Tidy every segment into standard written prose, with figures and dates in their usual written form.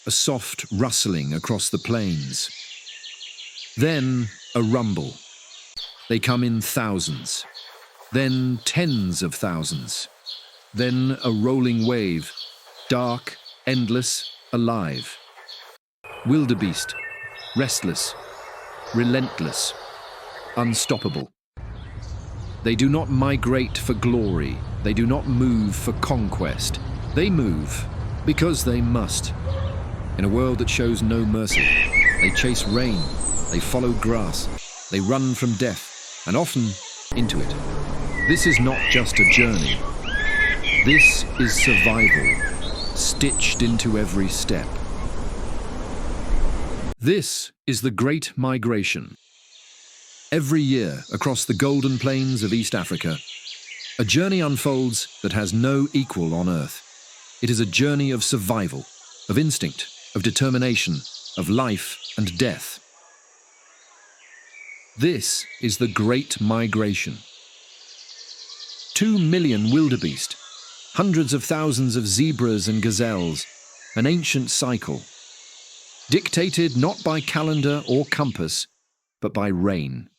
a soft rustling across the plains. Then a rumble. They come in thousands, then tens of thousands, then a rolling wave, dark, endless, alive. Wildebeest, restless, relentless, unstoppable. They do not migrate for glory. They do not move for conquest. They move because they must. In a world that shows no mercy, they chase rain, they follow grass, they run from death, and often into it. This is not just a journey. This is survival, stitched into every step. This is the Great Migration. Every year, across the golden plains of East Africa, a journey unfolds that has no equal on Earth. It is a journey of survival, of instinct, of determination, of life and death. This is the Great Migration. 2 million wildebeest, hundreds of thousands of zebras and gazelles, an ancient cycle, dictated not by calendar or compass, but by rain,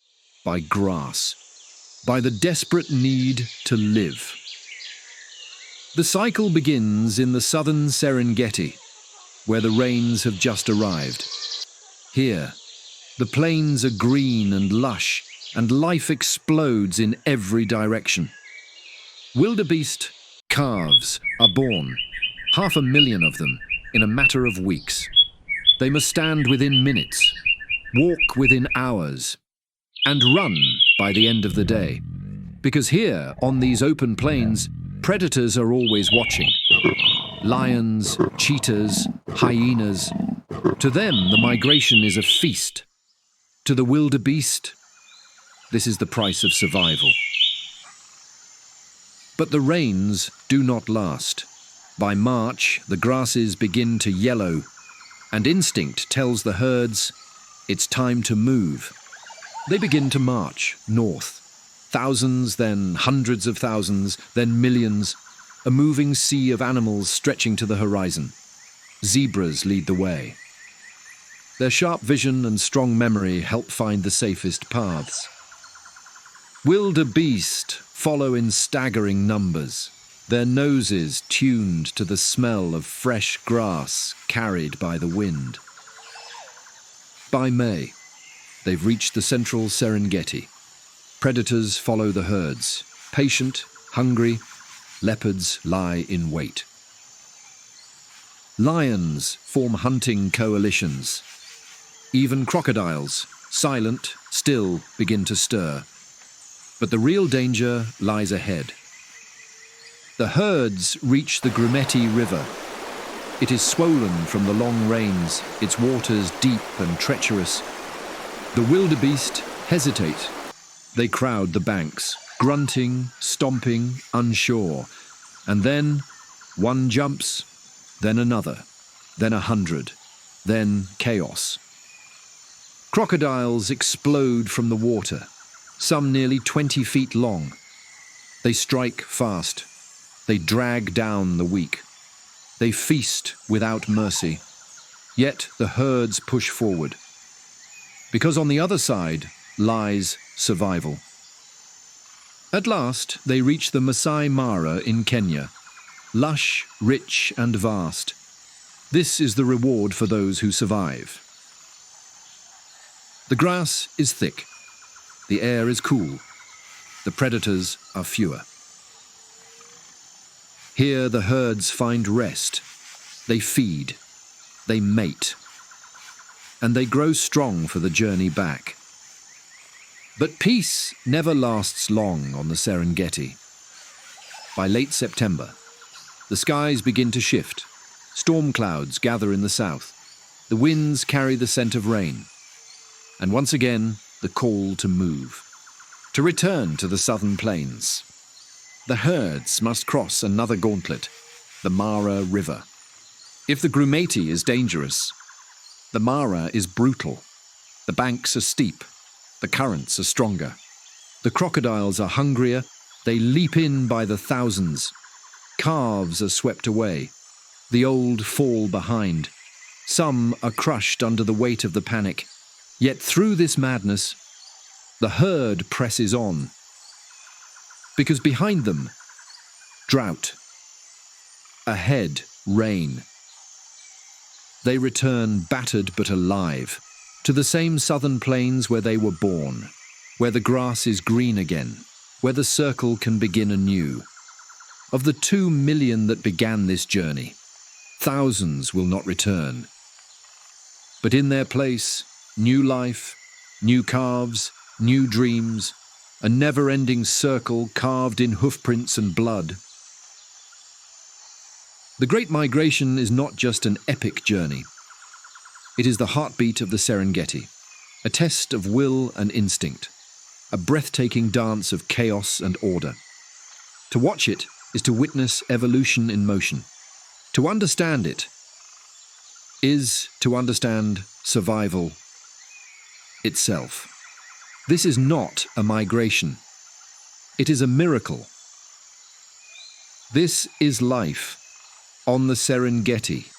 by grass, by the desperate need to live. The cycle begins in the southern Serengeti, where the rains have just arrived. Here, the plains are green and lush, and life explodes in every direction. Wildebeest calves are born, 500,000 of them, in a matter of weeks. They must stand within minutes, walk within hours, and run by the end of the day. Because here, on these open plains, predators are always watching. Lions, cheetahs, hyenas. To them, the migration is a feast. To the wildebeest, this is the price of survival. But the rains do not last. By March, the grasses begin to yellow, and instinct tells the herds it's time to move. They begin to march north. Thousands, then hundreds of thousands, then millions, a moving sea of animals stretching to the horizon. Zebras lead the way. Their sharp vision and strong memory help find the safest paths. Wildebeest follow in staggering numbers, their noses tuned to the smell of fresh grass carried by the wind. By May, they've reached the central Serengeti. Predators follow the herds. Patient, hungry, leopards lie in wait. Lions form hunting coalitions. Even crocodiles, silent, still begin to stir. But the real danger lies ahead. The herds reach the Serengeti River. It is swollen from the long rains, its waters deep and treacherous. The wildebeest hesitate. They crowd the banks, grunting, stomping, unsure. And then one jumps, then another, then 100, then chaos. Crocodiles explode from the water, some nearly 20 feet long. They strike fast. They drag down the weak. They feast without mercy. Yet the herds push forward. Because on the other side lies survival. At last, they reach the Masai Mara in Kenya. Lush, rich, and vast. This is the reward for those who survive. The grass is thick. The air is cool. The predators are fewer. Here the herds find rest. They feed. They mate. And they grow strong for the journey back. But peace never lasts long on the Serengeti. By late September, the skies begin to shift. Storm clouds gather in the south. The winds carry the scent of rain. And once again, the call to move. To return to the southern plains. The herds must cross another gauntlet, the Mara River. If the Serengeti is dangerous, the Mara is brutal. The banks are steep. The currents are stronger. The crocodiles are hungrier. They leap in by the thousands. Calves are swept away. The old fall behind. Some are crushed under the weight of the panic. Yet through this madness, the herd presses on. Because behind them, drought. Ahead, rain. They return battered but alive, to the same southern plains where they were born, where the grass is green again, where the circle can begin anew. Of the 2 million that began this journey, thousands will not return. But in their place, new life, new calves, new dreams, a never-ending circle carved in hoofprints and blood. The Great Migration is not just an epic journey. It is the heartbeat of the Serengeti, a test of will and instinct, a breathtaking dance of chaos and order. To watch it is to witness evolution in motion. To understand it is to understand survival itself. This is not a migration. It is a miracle. This is life on the Serengeti.